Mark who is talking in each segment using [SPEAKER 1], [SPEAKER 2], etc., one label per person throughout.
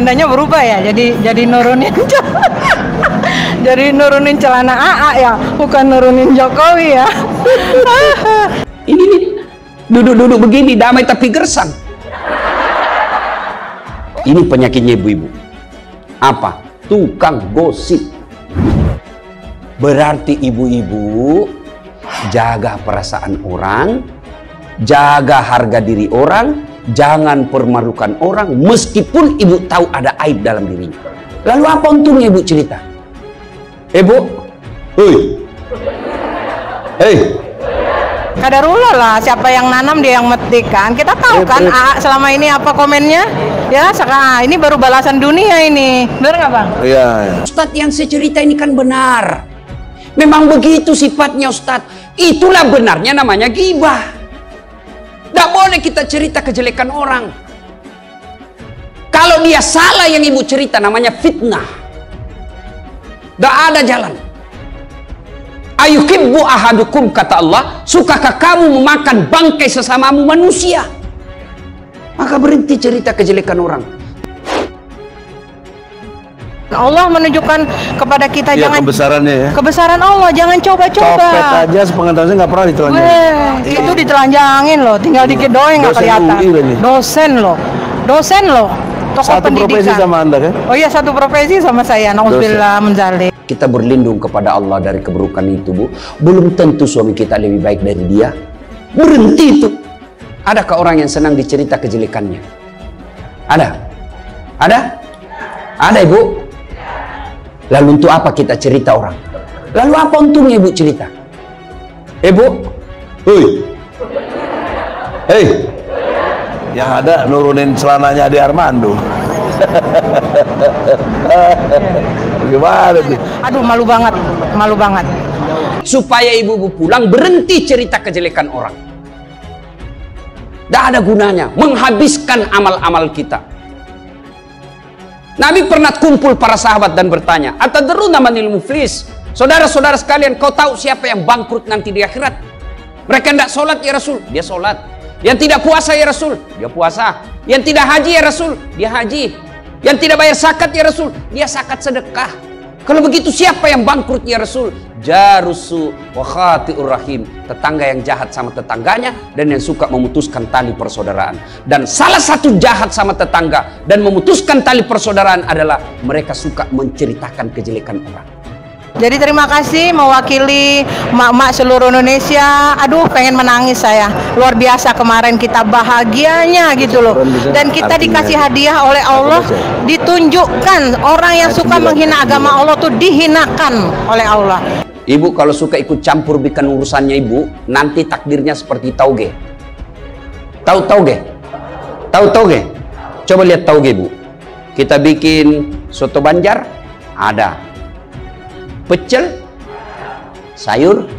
[SPEAKER 1] agendanya berubah ya, jadi nurunin jadi nurunin celana AA ya, bukan nurunin Jokowi ya.
[SPEAKER 2] Ini nih, duduk-duduk begini damai tapi gersang. Ini penyakitnya ibu-ibu. Apa? Tukang gosip. Berarti ibu-ibu jaga perasaan orang, jaga harga diri orang, jangan permalukan orang meskipun ibu tahu ada aib dalam dirinya. Lalu apa untungnya ibu cerita? Bu, hei,
[SPEAKER 1] Kadarullah lah, siapa yang nanam dia yang metik kan. Kita tahu kan AA selama ini apa komennya. Ya sekarang ini baru balasan dunia ini. Benar nggak Bang?
[SPEAKER 3] Iya.
[SPEAKER 2] Ustadz yang saya cerita ini kan benar. Memang begitu sifatnya Ustadz. Itulah benarnya namanya ghibah. Tidak boleh kita cerita kejelekan orang. Kalau dia salah yang ibu cerita namanya fitnah. Tidak ada jalan. Ayuhibbu ahadukum, kata Allah, sukakah kamu memakan bangkai sesamamu manusia? Maka berhenti cerita kejelekan orang.
[SPEAKER 1] Allah menunjukkan kepada kita
[SPEAKER 3] Ya,
[SPEAKER 1] jangan
[SPEAKER 3] kebesarannya ya.
[SPEAKER 1] kebesaran Allah, jangan coba-coba.
[SPEAKER 3] Copet aja sepengetahuan saya nggak pernah ditelanjangin.
[SPEAKER 1] Itu ditelanjangin loh, tinggal dikit doang nggak
[SPEAKER 3] Dosen
[SPEAKER 1] kelihatan.
[SPEAKER 3] UI ini.
[SPEAKER 1] Dosen loh, tokoh
[SPEAKER 3] Satu
[SPEAKER 1] pendidikan.
[SPEAKER 3] profesi sama Anda kan?
[SPEAKER 1] Oh iya, satu profesi sama saya. Nauzubillah min dzalik.
[SPEAKER 2] Kita berlindung kepada Allah dari keburukan itu, Bu. Belum tentu suami kita lebih baik dari dia. Berhenti itu. Adakah orang yang senang dicerita kejelekannya? Ada? Ada? Ada, Ibu? Lalu untuk apa kita cerita orang? Lalu apa untungnya Ibu cerita? Bu? Hei.
[SPEAKER 3] Yang ada nurunin celananya di Armando. Gimana tuh?
[SPEAKER 1] Aduh, malu banget, malu banget.
[SPEAKER 2] Supaya ibu-ibu pulang berhenti cerita kejelekan orang. Tidak ada gunanya menghabiskan amal-amal kita. Nabi pernah kumpul para sahabat dan bertanya, atadruna manil muflis? Saudara-saudara sekalian, kau tahu siapa yang bangkrut nanti di akhirat? Mereka tidak sholat ya Rasul, dia sholat. Yang tidak puasa ya Rasul, dia puasa. Yang tidak haji ya Rasul, dia haji. Yang tidak bayar zakat ya Rasul, dia zakat sedekah. Kalau begitu siapa yang bangkrut ya Rasul? Jarusu wa khati'ur rahim, tetangga yang jahat sama tetangganya dan yang suka memutuskan tali persaudaraan. Dan salah satu jahat sama tetangga dan memutuskan tali persaudaraan adalah mereka suka menceritakan kejelekan orang.
[SPEAKER 1] Jadi terima kasih mewakili mak-mak seluruh Indonesia. Aduh, pengen menangis saya. Luar biasa kemarin kita bahagianya gitu loh. Dan kita dikasih hadiah oleh Allah, ditunjukkan orang yang suka menghina agama Allah tuh dihinakan oleh Allah.
[SPEAKER 2] Ibu kalau suka ikut campur bikin urusannya ibu, nanti takdirnya seperti tauge. Tahu tauge? Tahu tauge? Coba lihat tauge, Bu. Kita bikin soto Banjar, ada. Pecel, sayur,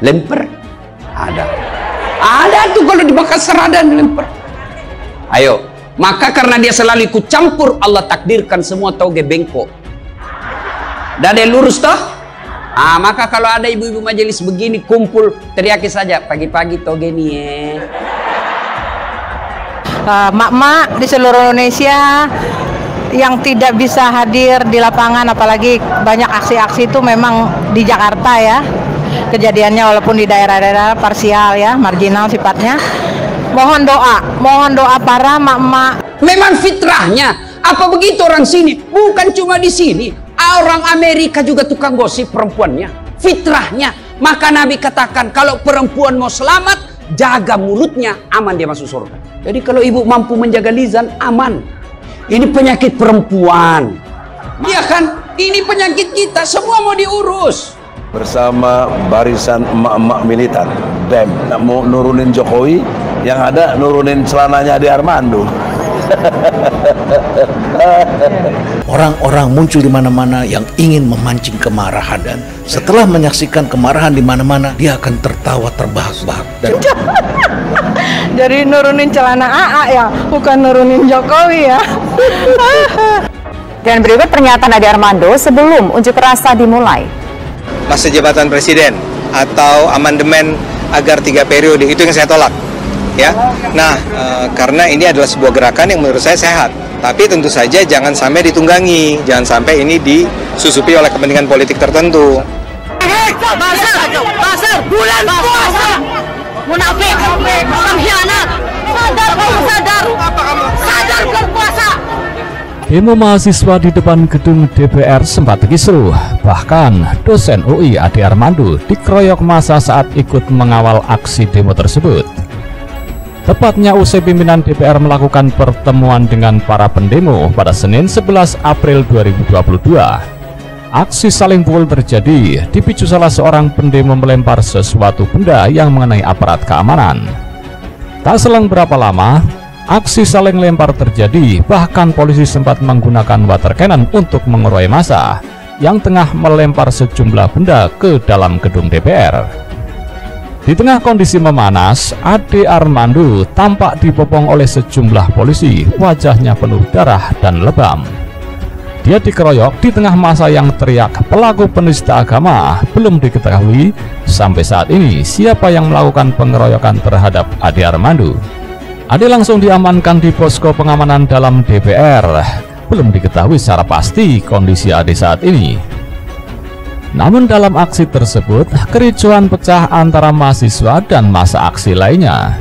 [SPEAKER 2] lemper, ada. Ada tuh kalau dibakar serada lemper. Ayo, maka karena dia selalu ikut campur, Allah takdirkan semua tauge bengkok. Dan ada yang lurus toh? Maka kalau ada ibu-ibu majelis begini kumpul, teriaki saja pagi-pagi toge nih
[SPEAKER 1] Mak-mak di seluruh Indonesia yang tidak bisa hadir di lapangan, apalagi banyak aksi-aksi itu memang di Jakarta ya kejadiannya, walaupun di daerah-daerah parsial ya, marginal sifatnya. Mohon doa para mak-mak.
[SPEAKER 2] Memang fitrahnya. Apa begitu orang sini? Bukan cuma di sini. Orang Amerika juga tukang gosip perempuannya. Fitrahnya. Maka Nabi katakan kalau perempuan mau selamat, jaga mulutnya, aman dia masuk surga. Jadi kalau ibu mampu menjaga lisan, aman. Ini penyakit perempuan. Iya kan? Ini penyakit kita, semua mau diurus.
[SPEAKER 3] Bersama barisan emak-emak militan, BEM, mau nurunin Jokowi, yang ada nurunin celananya di Armando.
[SPEAKER 4] Orang-orang muncul di mana-mana yang ingin memancing kemarahan, dan setelah menyaksikan kemarahan di mana-mana, dia akan tertawa terbahak-bahak.
[SPEAKER 1] Jadi nurunin celana AA ya, bukan nurunin Jokowi ya.
[SPEAKER 5] Dan berikut pernyataan Ade Armando sebelum unjuk rasa dimulai.
[SPEAKER 6] Masa jabatan presiden atau amandemen agar 3 periode, itu yang saya tolak. ya. Nah, karena ini adalah sebuah gerakan yang menurut saya sehat, tapi tentu saja jangan sampai ditunggangi, jangan sampai ini disusupi oleh kepentingan politik tertentu.
[SPEAKER 1] Pasar bulan puasa, munafik, pengkhianat, sadar bulan puasa.
[SPEAKER 7] Demo mahasiswa di depan gedung DPR sempat kisruh. Bahkan dosen UI Ade Armando dikeroyok massa saat ikut mengawal aksi demo tersebut. Tepatnya usai pimpinan DPR melakukan pertemuan dengan para pendemo pada Senin 11 April 2022. Aksi saling pukul terjadi dipicu salah seorang pendemo melempar sesuatu benda yang mengenai aparat keamanan. Tak selang berapa lama, aksi saling lempar terjadi, bahkan polisi sempat menggunakan water cannon untuk mengeroyok massa yang tengah melempar sejumlah benda ke dalam gedung DPR. Di tengah kondisi memanas, Ade Armando tampak dibopong oleh sejumlah polisi, wajahnya penuh darah dan lebam. Dia dikeroyok di tengah massa yang teriak pelaku penista agama. Belum diketahui sampai saat ini siapa yang melakukan pengeroyokan terhadap Ade Armando. Ade langsung diamankan di posko pengamanan dalam DPR. Belum diketahui secara pasti kondisi Ade saat ini. Namun dalam aksi tersebut, kericuhan pecah antara mahasiswa dan massa aksi lainnya.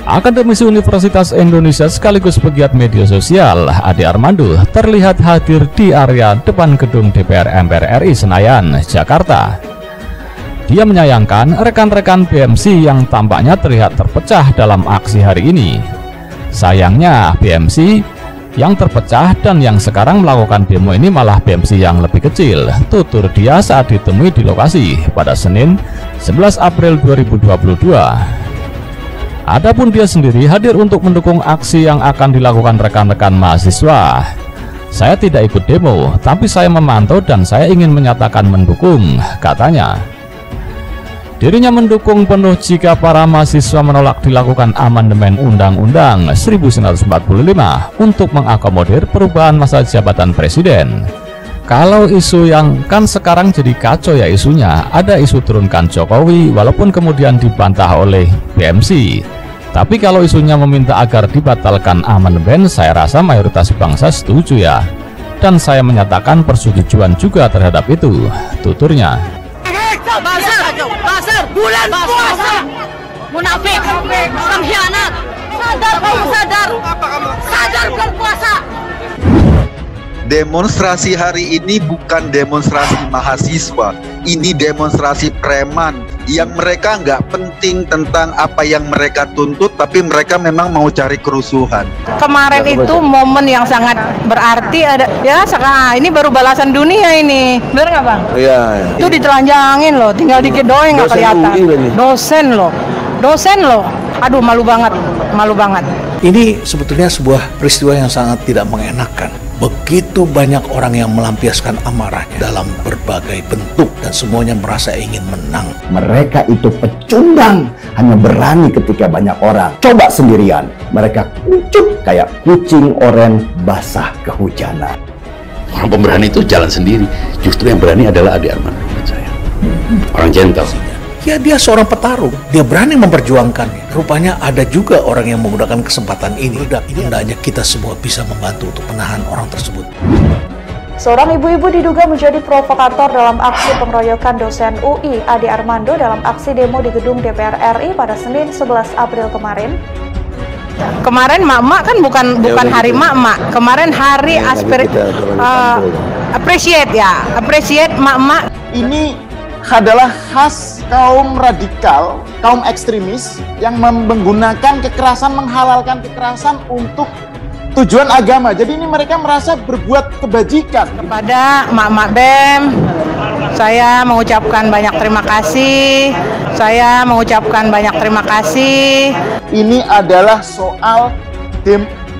[SPEAKER 7] Akademisi Universitas Indonesia sekaligus pegiat media sosial, Ade Armando terlihat hadir di area depan gedung DPR MPR RI Senayan, Jakarta. Dia menyayangkan rekan-rekan BMC yang tampaknya terlihat terpecah dalam aksi hari ini. Sayangnya BMC yang terpecah dan yang sekarang melakukan demo ini malah BMC yang lebih kecil, tutur dia saat ditemui di lokasi pada Senin 11 April 2022. Adapun dia sendiri hadir untuk mendukung aksi yang akan dilakukan rekan-rekan mahasiswa. Saya tidak ikut demo, tapi saya memantau dan saya ingin menyatakan mendukung, katanya. Dirinya mendukung penuh jika para mahasiswa menolak dilakukan amandemen Undang-Undang 1945 untuk mengakomodir perubahan masa jabatan presiden. Kalau isu yang kan sekarang jadi kacau ya isunya, ada isu turunkan Jokowi walaupun kemudian dibantah oleh BMC. Tapi kalau isunya meminta agar dibatalkan amandemen, saya rasa mayoritas bangsa setuju ya. Dan saya menyatakan persetujuan juga terhadap itu, tuturnya.
[SPEAKER 1] Pasar bulan puasa, munafik, pengkhianat, sadar bulan puasa.
[SPEAKER 8] Demonstrasi hari ini bukan demonstrasi mahasiswa, ini demonstrasi preman yang mereka nggak penting tentang apa yang mereka tuntut, tapi mereka memang mau cari kerusuhan.
[SPEAKER 1] Kemarin itu momen yang sangat berarti, ada ya sekarang ini baru balasan dunia ini, bener nggak bang?
[SPEAKER 3] Iya.
[SPEAKER 1] Itu ditelanjangin loh, tinggal dikit doang nggak kelihatan. Dosen loh, aduh malu banget.
[SPEAKER 4] Ini sebetulnya sebuah peristiwa yang sangat tidak mengenakan. Begitu banyak orang yang melampiaskan amarahnya dalam berbagai bentuk dan semuanya merasa ingin menang.
[SPEAKER 9] Mereka itu pecundang, hanya berani ketika banyak orang. Coba sendirian, mereka kucuk kayak kucing oren basah kehujanan.
[SPEAKER 10] Orang pemberani itu jalan sendiri. Justru yang berani adalah Ade Armando menurut saya. Orang gentle.
[SPEAKER 4] Ya dia seorang petarung, dia berani memperjuangkannya. Rupanya ada juga orang yang menggunakan kesempatan ini. Hendaknya kita semua bisa membantu untuk menahan orang tersebut.
[SPEAKER 5] Seorang ibu-ibu diduga menjadi provokator dalam aksi pengeroyokan dosen UI Ade Armando dalam aksi demo di gedung DPR RI pada Senin 11 April kemarin.
[SPEAKER 1] Kemarin mak-mak kan bukan hari mak-mak. Kemarin hari appreciate mak-mak.
[SPEAKER 11] Ini adalah khas kaum radikal, kaum ekstremis yang menggunakan kekerasan, menghalalkan kekerasan untuk tujuan agama. Jadi ini mereka merasa berbuat kebajikan.
[SPEAKER 1] Kepada mak-mak BEM, saya mengucapkan banyak terima kasih.
[SPEAKER 11] Ini adalah soal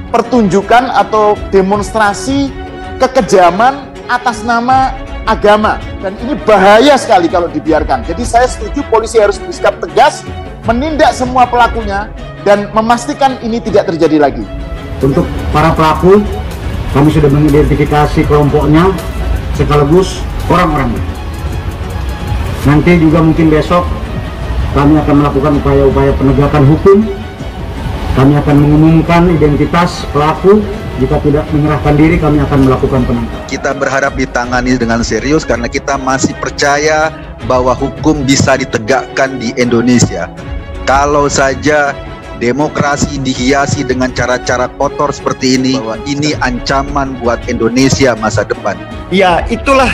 [SPEAKER 11] pertunjukan atau demonstrasi kekejaman atas nama agama, dan ini bahaya sekali kalau dibiarkan. Jadi saya setuju polisi harus bersikap tegas, menindak semua pelakunya dan memastikan ini tidak terjadi lagi.
[SPEAKER 12] Untuk para pelaku, kami sudah mengidentifikasi kelompoknya sekaligus orang-orangnya. Nanti juga mungkin besok kami akan melakukan upaya-upaya penegakan hukum Kami akan mengumumkan identitas pelaku. Jika tidak menyerahkan diri, kami akan melakukan penangkapan.
[SPEAKER 8] Kita berharap ditangani dengan serius karena kita masih percaya bahwa hukum bisa ditegakkan di Indonesia. Kalau saja demokrasi dihiasi dengan cara-cara kotor seperti ini, bahwa ini ancaman buat Indonesia masa depan.
[SPEAKER 13] Ya, itulah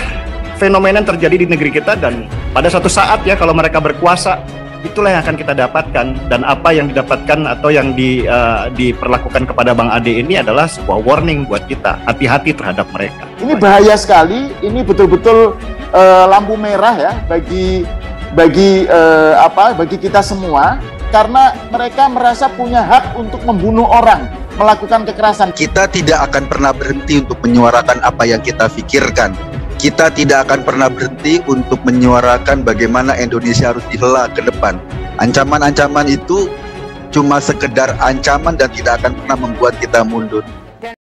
[SPEAKER 13] fenomena yang terjadi di negeri kita, dan pada suatu saat ya kalau mereka berkuasa, itulah yang akan kita dapatkan. Dan apa yang didapatkan atau yang diperlakukan kepada Bang Ade ini adalah sebuah warning buat kita. Hati-hati terhadap mereka.
[SPEAKER 11] Ini bahaya sekali, ini betul-betul lampu merah ya bagi kita semua, karena mereka merasa punya hak untuk membunuh orang, melakukan kekerasan.
[SPEAKER 8] Kita tidak akan pernah berhenti untuk menyuarakan apa yang kita pikirkan. Kita tidak akan pernah berhenti untuk menyuarakan bagaimana Indonesia harus dihela ke depan. Ancaman-ancaman itu cuma sekedar ancaman dan tidak akan pernah membuat kita mundur.